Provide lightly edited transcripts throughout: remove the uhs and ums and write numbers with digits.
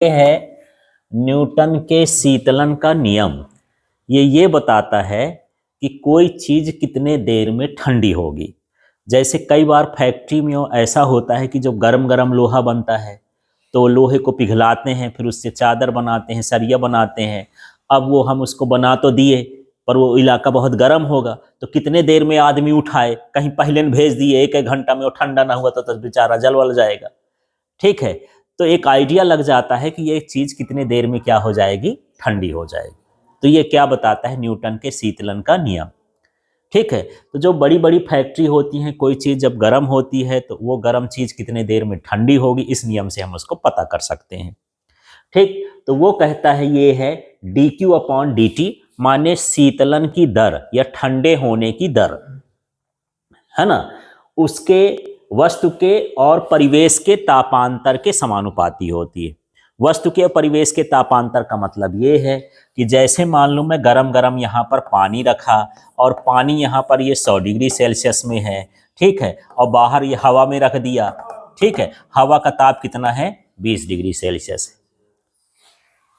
ये है न्यूटन के शीतलन का नियम। ये बताता है कि कोई चीज कितने देर में ठंडी होगी। जैसे कई बार फैक्ट्री में ऐसा होता है कि जो गरम गरम लोहा बनता है तो लोहे को पिघलाते हैं, फिर उससे चादर बनाते हैं, सरिया बनाते हैं। अब वो हम उसको बना तो दिए पर वो इलाका बहुत गर्म होगा तो कितने देर में आदमी उठाए, कहीं पहले न भेज दिए, एक एक घंटा में वो ठंडा ना हुआ तो बेचारा जल वल जाएगा। ठीक है, तो एक आइडिया लग जाता है कि ये चीज कितने देर में क्या हो जाएगी, ठंडी हो जाएगी। तो ये क्या बताता है, न्यूटन के शीतलन का नियम। ठीक है, तो जो बड़ी बड़ी फैक्ट्री होती हैं, कोई चीज जब गर्म होती है तो वो गर्म चीज कितने देर में ठंडी होगी, इस नियम से हम उसको पता कर सकते हैं। ठीक, तो वो कहता है ये है dQ/dt, माने शीतलन की दर या ठंडे होने की दर, है ना, उसके वस्तु के और परिवेश के तापांतर के समानुपाती होती है। वस्तु के और परिवेश के तापांतर का मतलब ये है कि जैसे मान लो मैं गरम गरम यहाँ पर पानी रखा और पानी यहाँ पर ये 100 डिग्री सेल्सियस में है, ठीक है, और बाहर ये हवा में रख दिया, ठीक है, हवा का ताप कितना है, 20 डिग्री सेल्सियस।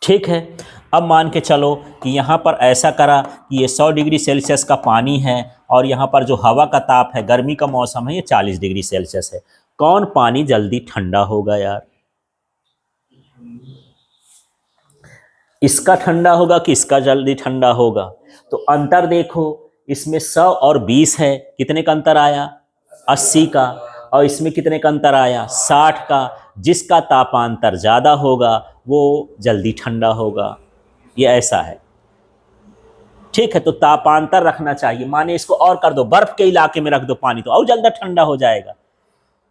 ठीक है, अब मान के चलो कि यहाँ पर ऐसा करा कि ये 100 डिग्री सेल्सियस का पानी है और यहाँ पर जो हवा का ताप है, गर्मी का मौसम है, ये 40 डिग्री सेल्सियस है। कौन पानी जल्दी ठंडा होगा यार? इसका ठंडा होगा कि इसका जल्दी ठंडा होगा? तो अंतर देखो, इसमें 100 और 20 है, कितने का अंतर आया, 80 का। और इसमें कितने का अंतर आया, 60 का। जिसका तापांतर ज्यादा होगा वो जल्दी ठंडा होगा, ये ऐसा है। ठीक है, तो तापांतर रखना चाहिए, माने इसको और कर दो, बर्फ के इलाके में रख दो पानी तो और जल्दी ठंडा हो जाएगा।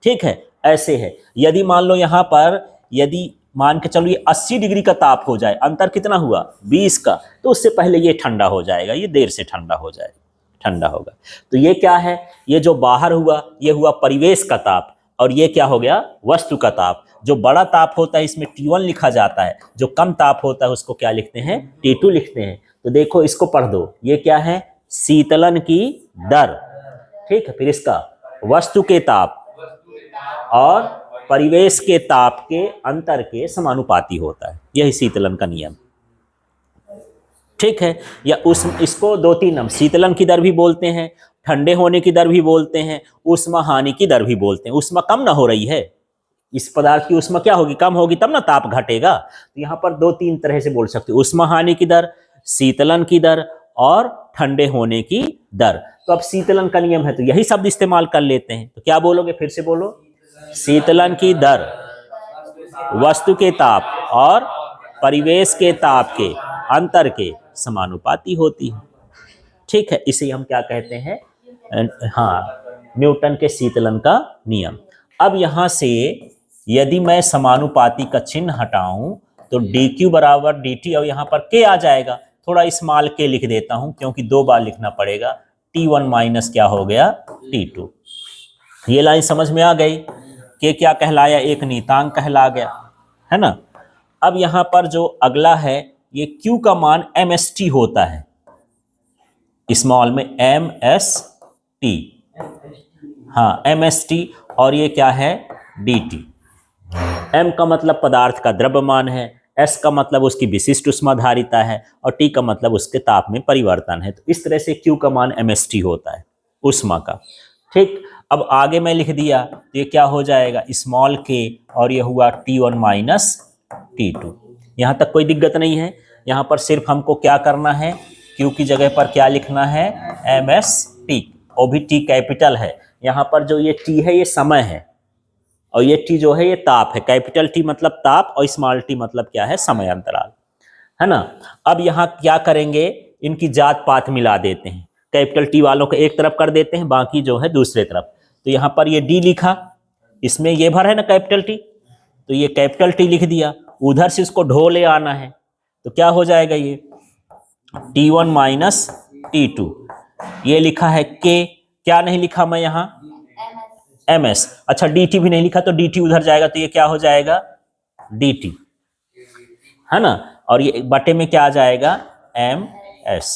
ठीक है, ऐसे है। यदि मान लो यहां पर, यदि मान के चलो ये 80 डिग्री का ताप हो जाए, अंतर कितना हुआ, 20 का, तो उससे पहले ये ठंडा हो जाएगा, ये देर से ठंडा हो जाएगा, ठंडा होगा। तो ये क्या है, ये जो बाहर हुआ ये हुआ परिवेश का ताप, और ये क्या हो गया, वस्तु का ताप। जो बड़ा ताप होता है इसमें T1 लिखा जाता है, जो कम ताप होता है उसको क्या लिखते हैं, T2 लिखते हैं। तो देखो इसको पढ़ दो, ये क्या है, शीतलन की दर। ठीक है, फिर इसका वस्तु के ताप और परिवेश के ताप के अंतर के समानुपाती होता है, यही शीतलन का नियम। ठीक है, या उस इसको 2-3 नाम, शीतलन की दर भी बोलते हैं, ठंडे होने की दर भी बोलते हैं, ऊष्मा हानि की दर भी बोलते हैं। ऊष्मा कम ना हो रही है, इस पदार्थ की ऊष्मा क्या होगी, कम होगी, तब ना ताप घटेगा। तो यहाँ पर 2-3 तरह से बोल सकते हो, ऊष्मा हानि की दर, शीतलन की दर और ठंडे होने की दर। तो अब शीतलन का नियम है तो यही शब्द इस्तेमाल कर लेते हैं। तो क्या बोलोगे, फिर से बोलो, शीतलन की दर वस्तु के ताप और परिवेश के ताप के अंतर के समानुपाती होती है। ठीक है, इसे हम क्या कहते हैं, हाँ, न्यूटन के शीतलन का नियम। अब यहां से यदि मैं समानुपाती का चिन्ह हटाऊं तो dQ बराबर dt, और यहां पर k आ जाएगा, थोड़ा स्मॉल k लिख देता हूं क्योंकि 2 बार लिखना पड़ेगा। T1 माइनस क्या हो गया, T2। ये लाइन समझ में आ गई, k क्या कहलाया, एक नियतांक कहला गया, है ना। अब यहां पर जो अगला है, ये Q का मान mst होता है, स्मॉल में mst, हाँ mst, और ये क्या है, dt। m का मतलब पदार्थ का द्रव्यमान है, s का मतलब उसकी विशिष्ट ऊष्माधारिता है, और t का मतलब उसके ताप में परिवर्तन है। तो इस तरह से q का मान mst होता है, ऊष्मा का। ठीक, अब आगे मैं लिख दिया तो ये क्या हो जाएगा, स्मॉल k, और ये हुआ T1 माइनस T2। यहाँ तक कोई दिक्कत नहीं है। यहाँ पर सिर्फ हमको क्या करना है, q की जगह पर क्या लिखना है, mst, वो भी t कैपिटल है। यहाँ पर जो ये t है ये समय है, और ये t जो है ये ताप है। कैपिटल T मतलब ताप और स्मॉल t मतलब क्या है, समय अंतराल, है ना। अब यहाँ क्या करेंगे, इनकी जात पात मिला देते हैं, कैपिटल T वालों को एक तरफ कर देते हैं, बाकी जो है दूसरे तरफ। तो यहाँ पर ये D लिखा, इसमें ये भर है ना कैपिटल T, तो ये कैपिटल T लिख दिया, उधर से इसको ढो ले आना है, तो क्या हो जाएगा, ये T1 माइनस T2। ये लिखा है K, क्या नहीं लिखा मैं यहाँ, ms। अच्छा, dt भी नहीं लिखा तो dt उधर जाएगा, तो ये क्या हो जाएगा, dt, है ना। और ये बटे में क्या आ जाएगा, ms।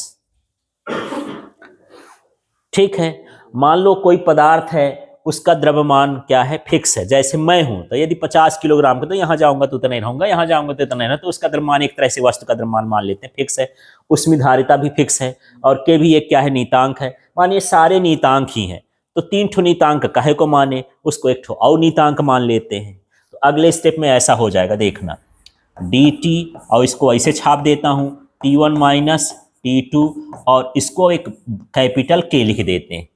ठीक है, मान लो कोई पदार्थ है उसका द्रव्यमान क्या है, फिक्स है। जैसे मैं हूं तो यदि 50 किलोग्राम का, तो यहाँ जाऊंगा तो उतना ही रहूंगा, यहाँ जाऊंगा तो उतना ही रहूंगा, तो उसका द्रव्यमान एक तरह से वस्तु का द्रव्यमान मान लेते हैं, फिक्स है। उसमें धारिता भी फिक्स है, और के भी एक क्या है, नीतांक है। मानिए सारे नीतांक ही हैं, तो 3 ठो नीतांक कहे को माने, उसको एक ठो और नीतांक मान लेते हैं। तो अगले स्टेप में ऐसा हो जाएगा, देखना dt, और इसको ऐसे छाप देता हूं T1 माइनस T2, और इसको एक कैपिटल K लिख देते हैं,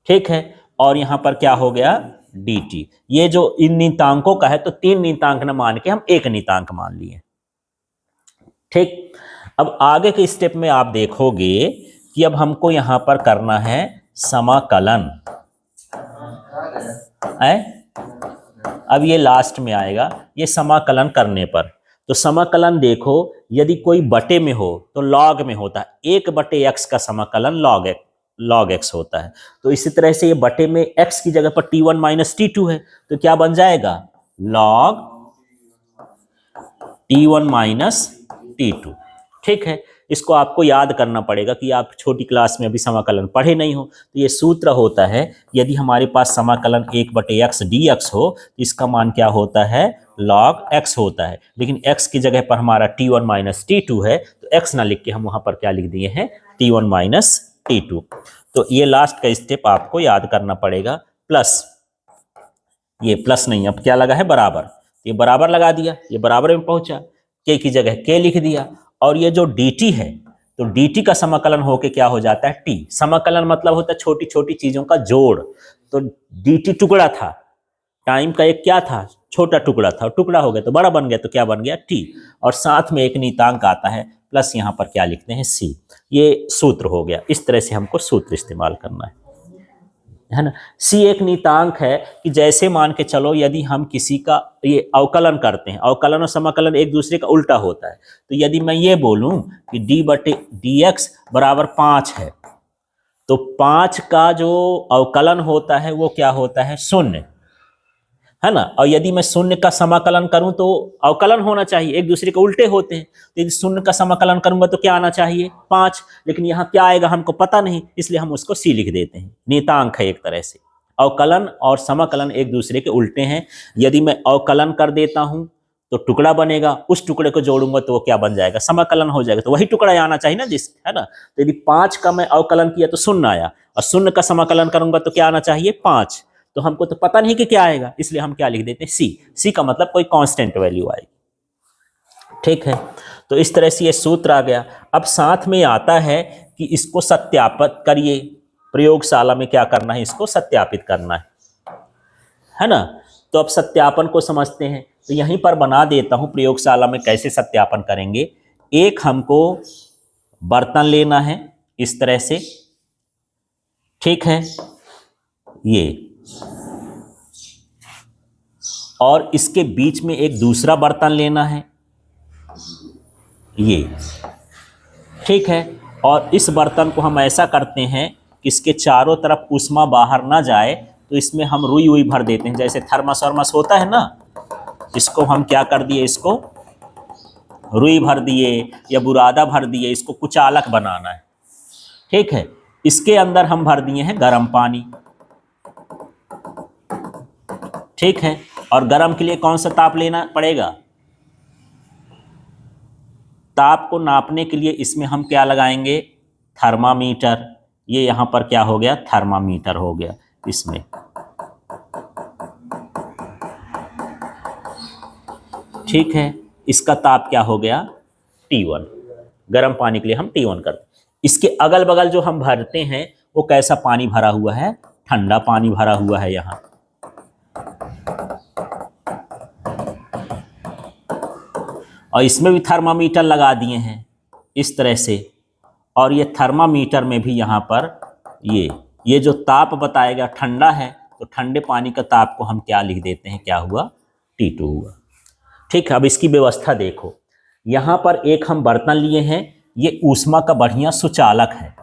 ठीक है। और यहां पर क्या हो गया, dt। ये जो इन नीतांकों का है, तो 3 नीतांक न मान के हम एक नीतांक मान लिए, ठीक। अब आगे के स्टेप में आप देखोगे कि अब हमको यहां पर करना है समाकलन है। अब ये लास्ट में आएगा, ये समाकलन करने पर। तो समाकलन देखो, यदि कोई बटे में हो तो लॉग में होता है, 1/x का समाकलन लॉग x होता है। तो इसी तरह से ये बटे में x की जगह पर T1 माइनस T2 है, तो क्या बन जाएगा, लॉग T1 माइनस T2, ठीक है। इसको आपको याद करना पड़ेगा कि आप छोटी क्लास में अभी समाकलन पढ़े नहीं हो। तो ये सूत्र होता है, यदि हमारे पास समाकलन 1/x dx हो तो इसका मान क्या होता है, log x होता है। लेकिन x की जगह पर हमारा T1 माइनस T2 है, तो x ना लिख के हम वहां पर क्या लिख दिए हैं, T1 माइनस T2। तो ये लास्ट का स्टेप आपको याद करना पड़ेगा। प्लस, ये प्लस नहीं, अब क्या लगा है, बराबर। ये बराबर लगा दिया, ये बराबर में पहुंचा, k की जगह k लिख दिया। और ये जो dt है, तो dt का समाकलन होके क्या हो जाता है, t। समाकलन मतलब होता है छोटी छोटी चीजों का जोड़। तो dt टुकड़ा था, टाइम का एक क्या था, छोटा टुकड़ा था, टुकड़ा हो गया तो बड़ा बन गया, तो क्या बन गया, t। और साथ में एक नीतांक आता है, प्लस यहां पर क्या लिखते हैं, c। ये सूत्र हो गया। इस तरह से हमको सूत्र इस्तेमाल करना है ना। c एक नीतांक है कि जैसे मान के चलो, यदि हम किसी का ये अवकलन करते हैं, अवकलन और समाकलन एक दूसरे का उल्टा होता है। तो यदि मैं ये बोलूं कि d/dx बराबर 5 है, तो 5 का जो अवकलन होता है वो क्या होता है, 0, है ना। और यदि मैं 0 का समाकलन करूं तो अवकलन होना चाहिए, एक दूसरे के उल्टे होते हैं। तो यदि 0 का समाकलन करूंगा तो क्या आना चाहिए, 5। लेकिन यहाँ क्या आएगा हमको पता नहीं, इसलिए हम उसको c लिख देते हैं। नीतांक है एक तरह से, अवकलन और समाकलन एक दूसरे के उल्टे हैं। यदि मैं अवकलन कर देता हूं तो टुकड़ा बनेगा, उस टुकड़े को जोड़ूंगा तो वो क्या बन जाएगा, समाकलन हो जाएगा। तो वही टुकड़ा आना चाहिए ना, जिस, है ना। तो यदि 5 का मैं अवकलन किया तो 0 आया, और 0 का समाकलन करूंगा तो क्या आना चाहिए, 5। तो हमको तो पता नहीं कि क्या आएगा, इसलिए हम क्या लिख देते हैं, c का मतलब कोई कांस्टेंट वैल्यू आएगी, ठीक है। तो इस तरह से ये सूत्र आ गया। अब साथ में आता है कि इसको सत्यापित करिए, प्रयोगशाला में क्या करना है, इसको सत्यापित करना है ना। तो अब सत्यापन को समझते हैं, तो यहीं पर बना देता हूं प्रयोगशाला में कैसे सत्यापन करेंगे। एक हमको बर्तन लेना है इस तरह से, ठीक है, ये, और इसके बीच में एक दूसरा बर्तन लेना है, ये, ठीक है। और इस बर्तन को हम ऐसा करते हैं कि इसके चारों तरफ ऊष्मा बाहर ना जाए, तो इसमें हम रुई वुई भर देते हैं, जैसे थर्मस वर्मस होता है ना। इसको हम क्या कर दिए, इसको रुई भर दिए या बुरादा भर दिए, इसको कुचालक बनाना है, ठीक है। इसके अंदर हम भर दिए हैं गर्म पानी, ठीक है। और गर्म के लिए कौन सा ताप लेना पड़ेगा, ताप को नापने के लिए इसमें हम क्या लगाएंगे, थर्मामीटर। ये यहां पर क्या हो गया, थर्मामीटर हो गया इसमें, ठीक है। इसका ताप क्या हो गया, T1। गर्म पानी के लिए हम T1 करते। इसके अगल बगल जो हम भरते हैं वो कैसा पानी भरा हुआ है, ठंडा पानी भरा हुआ है यहाँ, और इसमें भी थर्मामीटर लगा दिए हैं इस तरह से। और ये थर्मामीटर में भी यहाँ पर ये जो ताप बताएगा ठंडा है, तो ठंडे पानी का ताप को हम क्या लिख देते हैं, क्या हुआ, T2 हुआ, ठीक है। अब इसकी व्यवस्था देखो, यहाँ पर एक हम बर्तन लिए हैं, ये ऊष्मा का बढ़िया सुचालक है।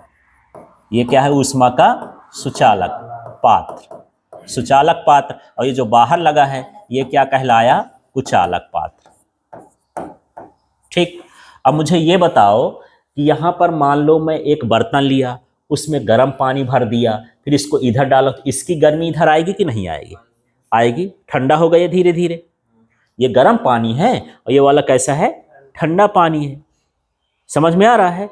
ये क्या है, ऊष्मा का सुचालक पात्र, सुचालक पात्र। और ये जो बाहर लगा है ये क्या कहलाया, कुचालक पात्र, ठीक। अब मुझे ये बताओ कि यहाँ पर मान लो मैं एक बर्तन लिया, उसमें गर्म पानी भर दिया, फिर इसको इधर डालो तो इसकी गर्मी इधर आएगी कि नहीं आएगी? आएगी। ठंडा हो गया धीरे धीरे। ये गर्म पानी है और ये वाला कैसा है? ठंडा पानी है। समझ में आ रहा है?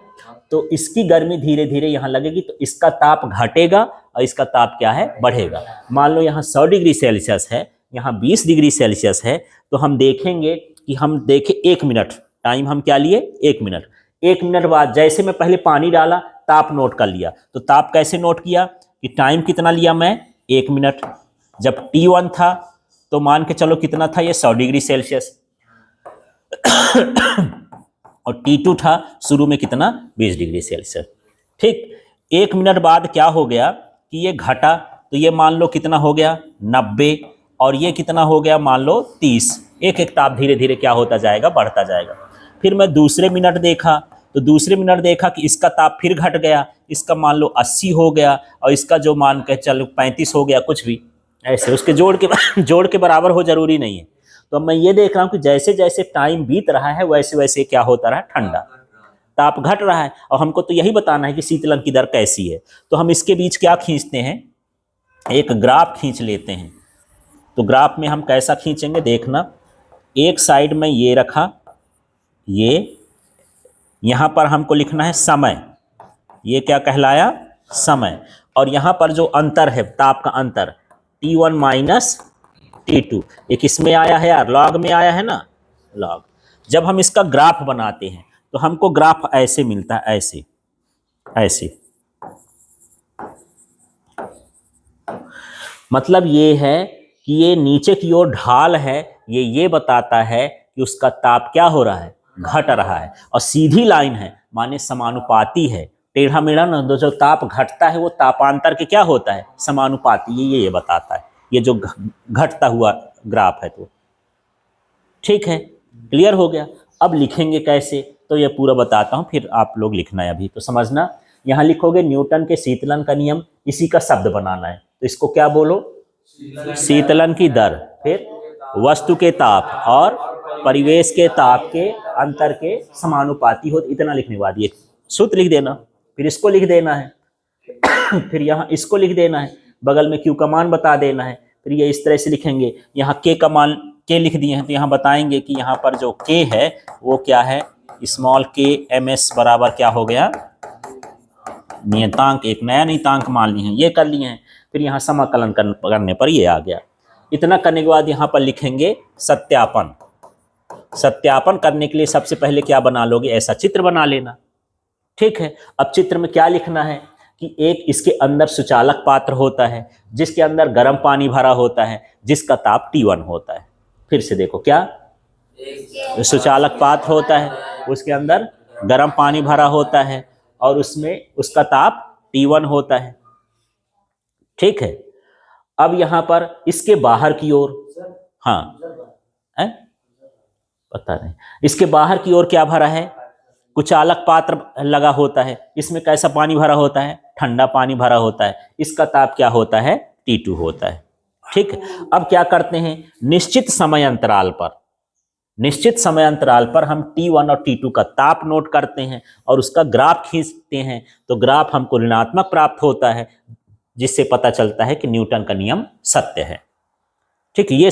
तो इसकी गर्मी धीरे धीरे यहाँ लगेगी तो इसका ताप घटेगा और इसका ताप क्या है? बढ़ेगा। मान लो यहाँ 100 डिग्री सेल्सियस है, यहाँ 20 डिग्री सेल्सियस है, तो हम देखेंगे कि हम देखें 1 मिनट, टाइम हम क्या लिए? 1 मिनट। 1 मिनट बाद जैसे मैं पहले पानी डाला, ताप नोट कर लिया। तो ताप कैसे नोट किया कि टाइम कितना लिया मैं? 1 मिनट। जब T1 था तो मान के चलो कितना था ये? 100 डिग्री सेल्सियस। और T2 था शुरू में कितना? 20 डिग्री सेल्सियस। ठीक। 1 मिनट बाद क्या हो गया कि ये घटा, तो ये मान लो कितना हो गया? 90। और ये कितना हो गया? मान लो 30। एक एक ताप धीरे धीरे क्या होता जाएगा? बढ़ता जाएगा। फिर मैं दूसरे मिनट देखा तो दूसरे मिनट देखा कि इसका ताप फिर घट गया, इसका मान लो 80 हो गया और इसका जो मान के चलो 35 हो गया, कुछ भी ऐसे उसके जोड़ के बराबर हो जरूरी नहीं है। तो मैं ये देख रहा हूँ कि जैसे जैसे टाइम बीत रहा है वैसे वैसे क्या होता रहा? ठंडा, ताप घट रहा है। और हमको तो यही बताना है कि शीतलन की दर कैसी है। तो हम इसके बीच क्या खींचते हैं? एक ग्राफ खींच लेते हैं। तो ग्राफ में हम कैसा खींचेंगे देखना। एक साइड में ये रखा, ये यहाँ पर हमको लिखना है समय। ये क्या कहलाया? समय। और यहाँ पर जो अंतर है, ताप का अंतर, T1 माइनस T2, एक इसमें आया है यार, लॉग में आया है ना, लॉग। जब हम इसका ग्राफ बनाते हैं तो हमको ग्राफ ऐसे मिलता है, ऐसे ऐसे। मतलब ये है कि ये नीचे की ओर ढाल है, ये बताता है कि उसका ताप क्या हो रहा है? घट रहा है। और सीधी लाइन है माने समानुपाती है। टेढ़ा मेढ़ा ना, जो ताप घटता है वो तापांतर के क्या होता है? समानुपाती। ये बताता है, ये जो घटता हुआ ग्राफ है। तो ठीक है, क्लियर हो गया। अब लिखेंगे कैसे तो ये पूरा बताता हूँ, फिर आप लोग लिखना है अभी तो समझना। यहाँ लिखोगे न्यूटन के शीतलन का नियम, इसी का शब्द बनाना है। तो इसको क्या बोलो? शीतलन की दर, फिर वस्तु के ताप और परिवेश के ताप के अंतर के समानुपाती हो। इतना लिखने के बाद ये सूत्र लिख देना, फिर इसको लिख देना है, फिर यहाँ इसको लिख देना है, बगल में Q का मान बता देना है। फिर ये इस तरह से लिखेंगे। यहाँ K का मान K लिख दिए हैं तो यहाँ बताएंगे कि यहाँ पर जो K है वो क्या है? स्मॉल k ms बराबर क्या हो गया? नियतांक, एक नया नियतांक मान लिए हैं, ये कर लिए हैं। फिर यहाँ समाकलन करने पर ये आ गया। इतना करने के बाद यहाँ पर लिखेंगे सत्यापन। सत्यापन करने के लिए सबसे पहले क्या बना लोगे? ऐसा चित्र बना लेना। ठीक है। अब चित्र में क्या लिखना है कि एक इसके अंदर सुचालक पात्र होता है जिसके अंदर गर्म पानी भरा होता है, जिसका ताप T1 होता है। फिर से देखो, क्या सुचालक पात्र होता है, उसके अंदर गर्म पानी भरा होता है और उसमें उसका ताप T1 होता है। ठीक है। अब यहां पर इसके बाहर की ओर, हाँ है? पता नहीं, इसके बाहर की ओर क्या भरा है? कुचालक पात्र लगा होता है। इसमें कैसा पानी भरा होता है? ठंडा पानी भरा होता है। इसका ताप क्या होता है? T2 होता है। ठीक है। अब क्या करते हैं? निश्चित समय अंतराल पर हम T1 और T2 का ताप नोट करते हैं और उसका ग्राफ खींचते हैं। तो ग्राफ हमको ऋणात्मक प्राप्त होता है, जिससे पता चलता है कि न्यूटन का नियम सत्य है। ठीक है। ये